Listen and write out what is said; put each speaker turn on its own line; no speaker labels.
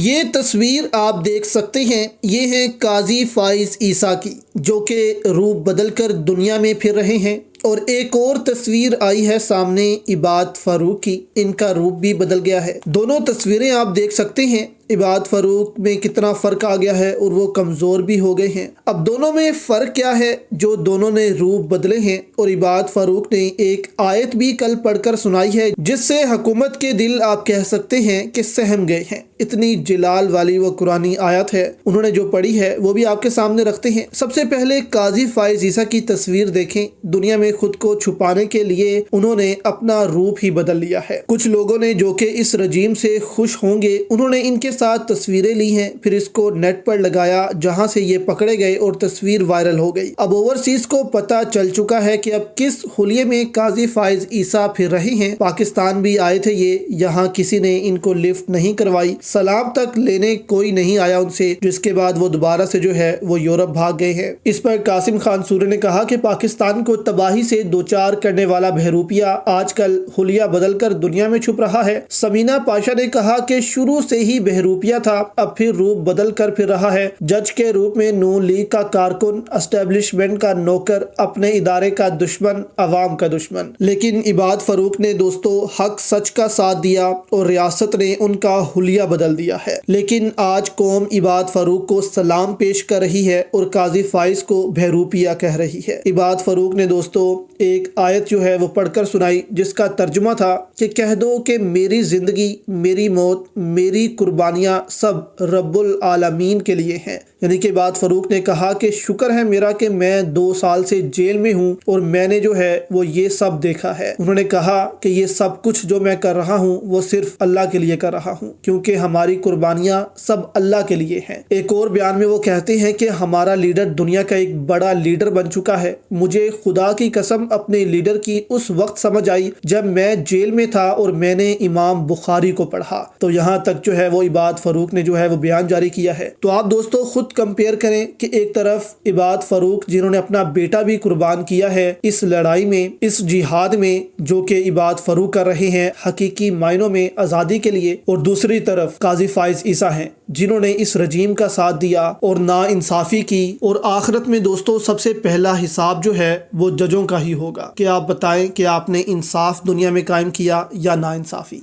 یہ تصویر آپ دیکھ سکتے ہیں، یہ ہے قاضی فائز عیسیٰ کی، جو کہ روپ بدل کر دنیا میں پھر رہے ہیں۔ اور ایک اور تصویر آئی ہے سامنے عباد فاروق کی، ان کا روپ بھی بدل گیا ہے۔ دونوں تصویریں آپ دیکھ سکتے ہیں عباد فاروق میں کتنا فرق آ گیا ہے اور وہ کمزور بھی ہو گئے ہیں۔ اب دونوں میں فرق کیا ہے؟ جو دونوں نے روپ بدلے ہیں، اور عباد فاروق نے ایک آیت بھی کل پڑھ کر سنائی ہے جس سے حکومت کے دل آپ کہہ سکتے ہیں کہ سہم گئے ہیں۔ اتنی جلال والی وہ قرآنی آیت ہے، انہوں نے جو پڑھی ہے وہ بھی آپ کے سامنے رکھتے ہیں۔ سب سے پہلے قاضی فائز عیسیٰ کی تصویر دیکھیں۔ دنیا میں خود کو چھپانے کے لیے انہوں نے اپنا روپ ہی بدل لیا ہے۔ کچھ لوگوں نے جو کہ اس رجیم سے خوش ہوں گے، انہوں نے ان کے ساتھ تصویریں لی ہیں، پھر اس کو نیٹ پر لگایا جہاں سے یہ پکڑے گئے اور تصویر وائرل ہو گئی۔ اب اوورسیز کو پتہ چل چکا ہے کہ اب کس حلیے میں قاضی فائز عیسیٰ پھر رہے ہیں۔ پاکستان بھی آئے تھے یہ، یہاں کسی نے ان کو لفٹ نہیں کروائی، سلام تک لینے کوئی نہیں آیا ان سے، جس کے بعد وہ دوبارہ سے جو ہے وہ یورپ بھاگ گئے ہیں۔ اس پر قاسم خان سوری نے کہا کہ پاکستان کو تباہی سے دوچار کرنے والا بہروپیہ آج کل حلیہ بدل کر دنیا میں چھپ رہا ہے۔ سمینہ پاشا نے کہا کہ شروع سے ہی بہروپیہ تھا، اب پھر روپ بدل کر پھر رہا ہے۔ جج کے روپ میں نون لیگ کا کارکن، اسٹیبلشمنٹ کا نوکر، اپنے ادارے کا دشمن، عوام کا دشمن۔ لیکن عباد فاروق نے دوستو حق سچ کا ساتھ دیا اور ریاست نے ان کا حلیہ بدل دیا ہے۔ لیکن آج قوم عباد فاروق کو سلام پیش کر رہی ہے اور قاضی فائز کو بہروپیہ کہہ رہی ہے۔ عباد فاروق نے دوستو ایک آیت جو ہے وہ پڑھ کر سنائی جس کا ترجمہ تھا کہ کہہ دو کہ میری زندگی، میری موت، میری قربانیاں سب رب العالمین کے لیے ہیں۔ یعنی کہ عباد فاروق نے کہا کہ شکر ہے میرا کہ میں 2 سال سے جیل میں ہوں اور میں نے جو ہے وہ یہ سب دیکھا ہے۔ انہوں نے کہا کہ یہ سب کچھ جو میں کر رہا ہوں وہ صرف اللہ کے لیے کر رہا ہوں، کیونکہ ہماری قربانیاں سب اللہ کے لیے ہیں۔ ایک اور بیان میں وہ کہتے ہیں کہ ہمارا لیڈر دنیا کا ایک بڑا لیڈر بن چکا ہے۔ مجھے خدا کی قسم اپنے لیڈر کی اس وقت سمجھ آئی جب میں جیل میں تھا اور میں نے امام بخاری کو پڑھا۔ تو یہاں تک جو ہے وہ عباد فاروق نے جو ہے وہ بیان جاری کیا ہے۔ تو آپ دوستو خود کمپیئر کریں کہ ایک طرف عباد فاروق جنہوں نے اپنا بیٹا بھی قربان کیا ہے اس لڑائی میں، اس جہاد میں جو کہ عباد فاروق کر رہے ہیں حقیقی معنوں میں آزادی کے لیے، اور دوسری طرف قاضی فائز عیسیٰ ہیں جنہوں نے اس رجیم کا ساتھ دیا اور نا انصافی کی، اور آخرت میں دوستو سب سے پہلا حساب جو ہے وہ ججوں کا ہی ہوگا کہ آپ بتائیں کہ آپ نے انصاف دنیا میں قائم کیا یا نا انصافی۔